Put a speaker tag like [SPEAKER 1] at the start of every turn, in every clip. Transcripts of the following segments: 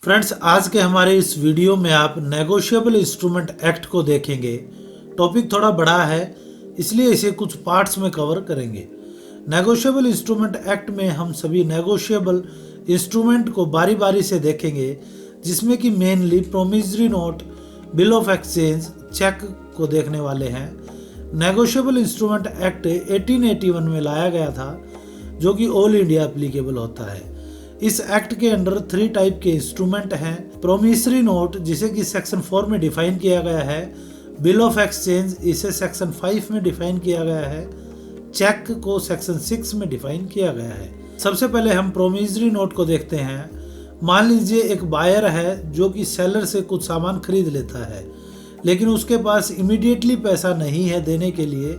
[SPEAKER 1] Friends, आज के हमारे इस वीडियो में आप नेगोशिएबल इंस्ट्रूमेंट एक्ट को देखेंगे। टॉपिक थोड़ा बड़ा है, इसलिए इसे कुछ पार्ट्स में कवर करेंगे। नेगोशिएबल इंस्ट्रूमेंट एक्ट में हम सभी नेगोशिएबल इंस्ट्रूमेंट को बारी बारी से देखेंगे, जिसमें कि mainly promissory note, bill of exchange, cheque को देखने वाले हैं। नेगोशिएबल इंस्ट्रूमेंट एक्ट 1881 में लाया गया था, जो कि ऑल इंडिया एप्लीकेबल होता है। इस एक्ट के अंडर 3 टाइप के इंस्ट्रूमेंट हैं। प्रोमिसरी नोट, जिसे कि सेक्शन 4 में डिफाइन किया गया है। बिल ऑफ एक्सचेंज, इसे सेक्शन 5 में डिफाइन किया गया है। चेक को सेक्शन 6 में डिफाइन किया गया है। सबसे पहले हम प्रोमिसरी नोट को देखते हैं। मान लीजिए एक बायर है जो कि सेलर से कुछ सामान खरीद लेता है, लेकिन उसके पास इमीडिएटली पैसा नहीं है देने के लिए।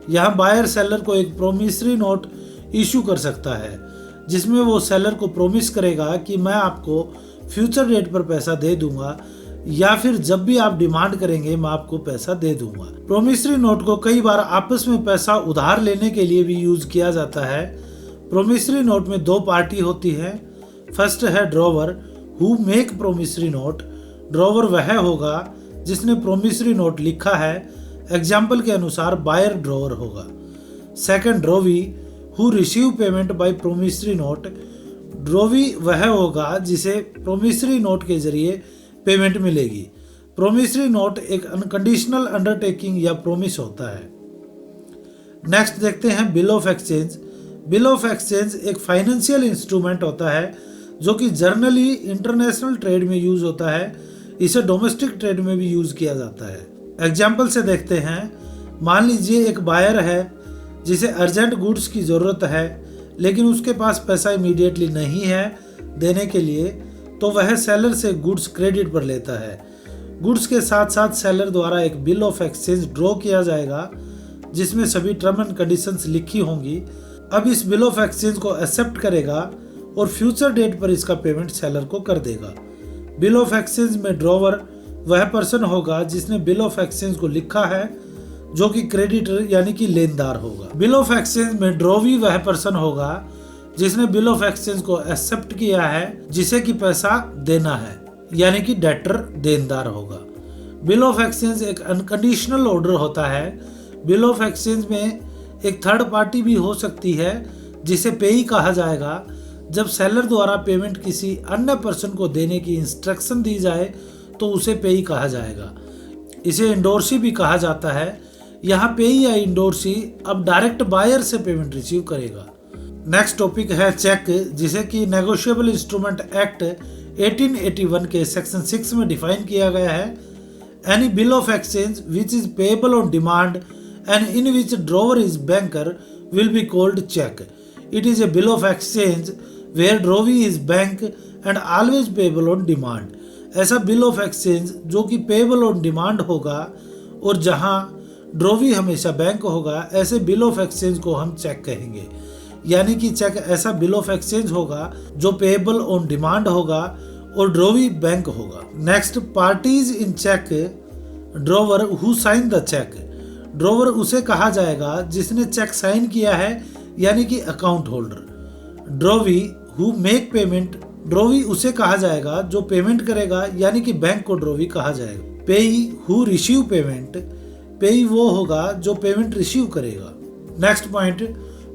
[SPEAKER 1] यहाँ बायर सेलर को एक प्रोमिसरी नोट इशू कर सकता है, जिसमें वो सेलर को प्रॉमिस करेगा कि मैं आपको फ्यूचर डेट पर पैसा दे दूंगा, या फिर जब भी आप डिमांड करेंगे मैं आपको पैसा दे दूंगा। प्रोमिसरी नोट को कई बार आपस में पैसा उधार लेने के लिए भी यूज किया जाता है। प्रोमिसरी नोट में 2 पार्टी होती है। फर्स्ट है drawer who make promissory note. Drawer वह होगा जिसने प्रोमिसरी नोट लिखा है। एग्जाम्पल के अनुसार बायर ड्रॉवर होगा। Second drawee who receive payment by promissory note. Drawee वह होगा जिसे प्रोमिसरी नोट के जरिए पेमेंट मिलेगी। प्रोमिसरी नोट एक अनकंडीशनल अंडरटेकिंग या प्रोमिस होता है। नेक्स्ट देखते हैं bill of exchange. Bill of exchange एक फाइनेंशियल इंस्ट्रूमेंट होता है, जो कि जर्नली इंटरनेशनल ट्रेड में यूज होता है। इसे डोमेस्टिक ट्रेड में भी यूज किया जाता है। एग्जाम्पल से देखते हैं। मान लीजिए एक बायर है जिसे अर्जेंट गुड्स की ज़रूरत है, लेकिन उसके पास पैसा इमीडिएटली नहीं है देने के लिए, तो वह सेलर से गुड्स क्रेडिट पर लेता है। गुड्स के साथ साथ सेलर द्वारा एक बिल ऑफ एक्सचेंज ड्रॉ किया जाएगा, जिसमें सभी टर्म एंड कंडीशंस लिखी होंगी। अब इस बिल ऑफ एक्सचेंज को एक्सेप्ट करेगा और फ्यूचर डेट पर इसका पेमेंट सेलर को कर देगा। बिल ऑफ एक्सचेंज में ड्रॉवर वह पर्सन होगा जिसने बिल ऑफ एक्सचेंज को लिखा है, जो कि क्रेडिटर यानी कि लेनदार होगा। बिल ऑफ एक्सचेंज में ड्रॉवी वह पर्सन होगा जिसने बिल ऑफ एक्सचेंज को एक्सेप्ट किया है, जिसे कि पैसा देना है, यानी कि डेटर देनदार होगा। बिल ऑफ एक्सचेंज एक अनकंडीशनल ऑर्डर होता है। बिल ऑफ एक्सचेंज में एक थर्ड पार्टी भी हो सकती है, जिसे पेई कहा जाएगा। जब सेलर द्वारा पेमेंट किसी अन्य पर्सन को देने की इंस्ट्रक्शन दी जाए तो उसे पेई कहा जाएगा। इसे इंडोर्सी भी कहा जाता है। यहाँ पेई या इंडोर्सी अब डायरेक्ट बायर से पेमेंट रिसीव करेगा। नेक्स्ट टॉपिक है चेक, जिसे कि नेगोशिएबल इंस्ट्रूमेंट एक्ट 1881 के सेक्शन 6 में डिफाइन किया गया है। Any bill of exchange which is payable on demand and in which drawer is banker will be called cheque. It is a bill of exchange where drawee is bank and always payable on demand. ऐसा bill of exchange जो कि payable on demand होगा और जहाँ drawee हमेशा bank होगा, ऐसे bill of exchange को हम चेक कहेंगे। यानी कि चेक ऐसा बिल ऑफ एक्सचेंज होगा जो पेएबल ऑन डिमांड होगा और ड्रॉवी बैंक होगा। Next, parties in cheque. Drawer who sign the cheque. Drawer उसे कहा जाएगा जिसने चेक साइन किया है, यानी कि account holder. Drawee who make payment. Drawee उसे कहा जाएगा जो पेमेंट करेगा, यानी कि बैंक को ड्रॉवी कहा जाएगा। पेई हु रिसीव पेमेंट। पेई वो होगा जो पेमेंट रिसीव करेगा। Next point,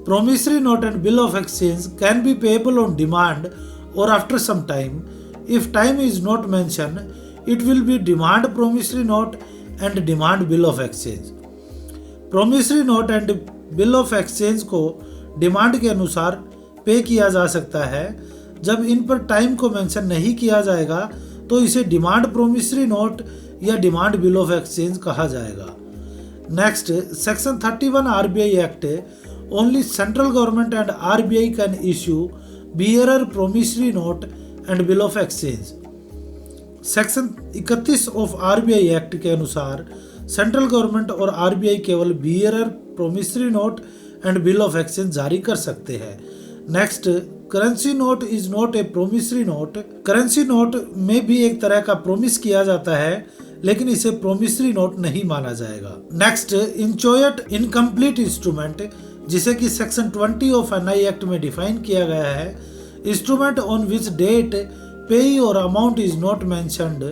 [SPEAKER 1] promissory note and bill of exchange can be payable on demand और after some time. If time is not mention, it will be demand promissory note and demand bill of exchange. Promissory note and bill of exchange को demand के अनुसार पे किया जा सकता है। जब इन पर टाइम को मेंशन नहीं किया जाएगा तो इसे डिमांड प्रोमिसरी नोट या डिमांड बिल ऑफ एक्सचेंज कहा जाएगा। Next, section 31 RBI act, only central government and RBI can issue bearer promissory note and bill of exchange. Section 31 of RBI act के अनुसार सेंट्रल गवर्नमेंट और RBI केवल bearer promissory note and bill of exchange जारी कर सकते हैं। Next, currency note is not a promissory note. Currency note में भी एक तरह का प्रोमिस किया जाता है, लेकिन इसे प्रोमिसरी नोट नहीं माना जाएगा। नेक्स्ट, इंचोयट इनकम्प्लीट इंस्ट्रूमेंट, जिसे कि सेक्शन 20 ऑफ NI एक्ट में डिफाइन किया गया है। Instrument on which date payee or amount is not mentioned,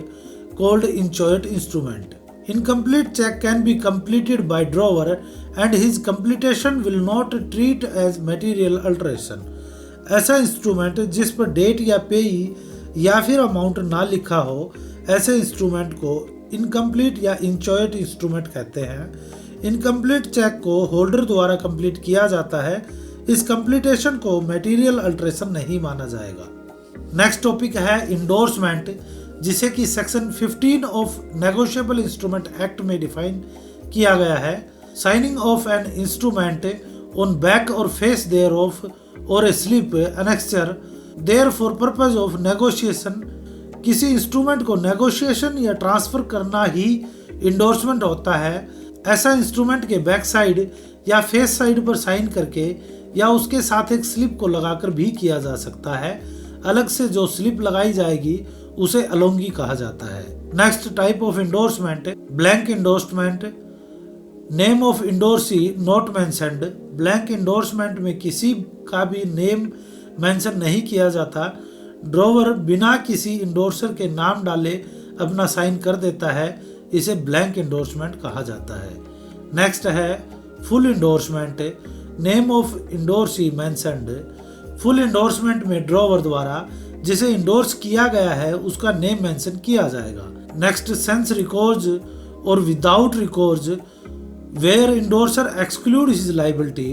[SPEAKER 1] called inchoate instrument. Incomplete check can be completed by drawer and his completion will not treat as material alteration. ऐसा instrument जिस पर date या पेई या फिर amount ना लिखा हो, ऐसे इंस्ट्रूमेंट को इनकम्प्लीट या इंचॉइट इंस्ट्रूमेंट कहते हैं। इनकम्प्लीट चेक को होल्डर द्वारा कंप्लीट किया जाता है। इस कंप्लीटेशन को मटेरियल अल्टरेशन नहीं माना जाएगा। नेक्स्ट टॉपिक है इंडोर्समेंट, जिसे कि section 15 of negotiable instrument act में डिफाइन किया गया है। Signing of an instrument on back और फेस देयर ऑफ और a slip annexure there for purpose of negotiation. किसी इंस्ट्रूमेंट को नेगोशिएशन या ट्रांसफर करना ही इंडोर्समेंट होता है। ऐसा इंस्ट्रूमेंट के बैक साइड या फेस साइड पर साइन करके या उसके साथ एक स्लिप को लगाकर भी किया जा सकता है। अलग से जो स्लिप लगाई जाएगी उसे अलोंगी कहा जाता है। Next type of endorsement, blank endorsement. Name of endorsee not mentioned. Blank endorsement में किसी का भी नेम मेंशन नहीं किया जाता। ड्रॉवर बिना किसी इंडोर्सर के नाम डाले अपना साइन कर देता है, इसे ब्लैंक इंडोर्समेंट कहा जाता है। नेक्स्ट है full endorsement. Name of endorsee mentioned. Full endorsement में ड्रॉवर द्वारा जिसे इंडोर्स किया गया है उसका नेम मेंशन किया जाएगा। नेक्स्ट सेंस रिकॉर्ड्स और without recourse where endorser exclude his liability.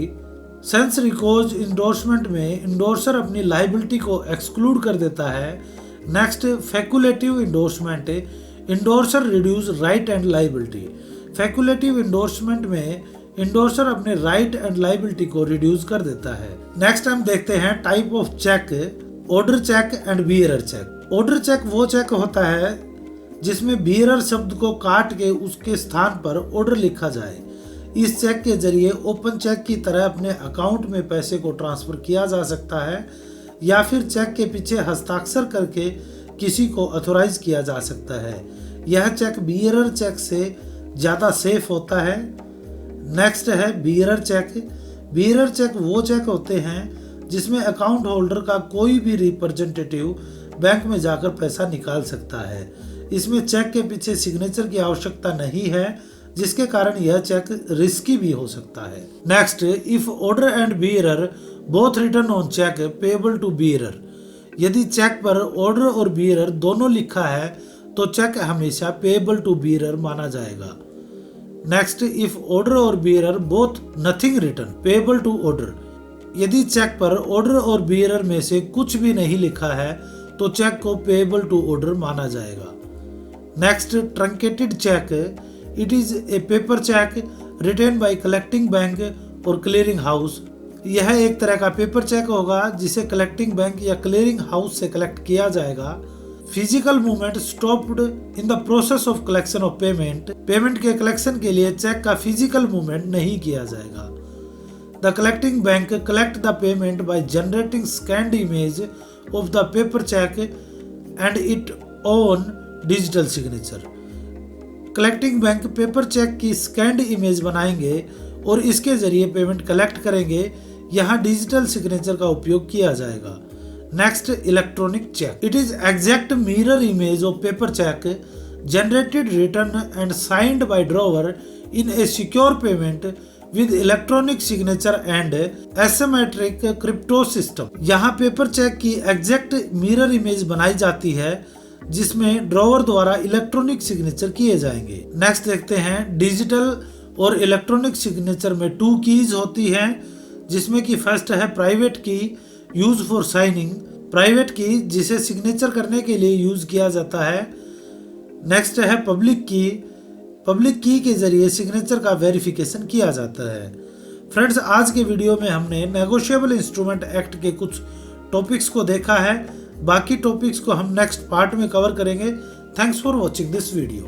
[SPEAKER 1] Sans recourse endorsement में इंडोर्सर अपनी लायबिलिटी को एक्सक्लूड कर देता है। Next facultative endorsement. Endorser reduce right and liability. Facultative endorsement में इंडोर्सर अपने राइट एंड लायबिलिटी को रिड्यूस कर देता है। नेक्स्ट हम देखते हैं type of cheque, order cheque and bearer cheque. Order cheque वो चेक होता है जिसमें बियरर शब्द को काट के उसके स्थान पर ऑर्डर लिखा जाए। इस चेक के जरिए ओपन चेक की तरह अपने अकाउंट में पैसे को ट्रांसफर किया जा सकता है या फिर चेक के पीछे हस्ताक्षर करके किसी को ऑथोराइज किया जा सकता है। यह चेक बियरर चेक से ज़्यादा सेफ होता है। नेक्स्ट है बियरर चेक। बियरर चेक वो चेक होते हैं जिसमें अकाउंट होल्डर का कोई भी रिप्रेजेंटेटिव बैंक में जाकर पैसा निकाल सकता है। इसमें चेक के पीछे सिग्नेचर की आवश्यकता नहीं है, जिसके कारण यह चेक रिस्की भी हो सकता है। Next, if order and bearer both written on cheque payable to bearer. यदि चेक पर ऑर्डर और बियरर दोनों लिखा है तो चेक हमेशा पेएबल टू बियरर माना जाएगा। नेक्स्ट, इफ ऑर्डर और bearer both nothing written payable to order. यदि चेक पर ऑर्डर और बियरर में से कुछ भी नहीं लिखा है तो चेक को पेएबल टू ऑर्डर माना जाएगा। Next, truncated cheque. It is a paper cheque written by collecting bank और क्लियरिंग हाउस। यह एक तरह का पेपर चेक होगा जिसे कलेक्टिंग बैंक या क्लियरिंग हाउस से कलेक्ट किया जाएगा। Physical movement stopped in the process of collection of payment. Payment के कलेक्शन के लिए चेक का फिजिकल मूवमेंट नहीं किया जाएगा। The collecting bank collect the payment by generating scanned image of the paper check and its own digital signature. Collecting bank paper cheque की scanned image बनाएंगे और इसके जरिए पेमेंट कलेक्ट करेंगे। यहाँ डिजिटल सिग्नेचर का उपयोग किया जाएगा। Next, electronic cheque. It is exact mirror image of paper cheque generated, written and signed by drawer in a secure payment with electronic signature and asymmetric crypto system. यहाँ paper cheque की exact mirror image बनाई जाती है जिसमें drawer द्वारा electronic signature किए जाएंगे। Next देखते हैं डिजिटल और इलेक्ट्रॉनिक सिग्नेचर में 2 कीज होती हैं, जिसमें कि फर्स्ट है प्राइवेट की यूज फॉर साइनिंग। प्राइवेट की जिसे सिग्नेचर करने के लिए यूज किया जाता है। नेक्स्ट है पब्लिक की। पब्लिक की के जरिए सिग्नेचर का वेरिफिकेशन किया जाता है। फ्रेंड्स, आज के वीडियो में हमने नेगोशिएबल इंस्ट्रूमेंट एक्ट के कुछ टॉपिक्स को देखा है। बाकी टॉपिक्स को हम नेक्स्ट पार्ट में कवर करेंगे। Thanks for watching this video.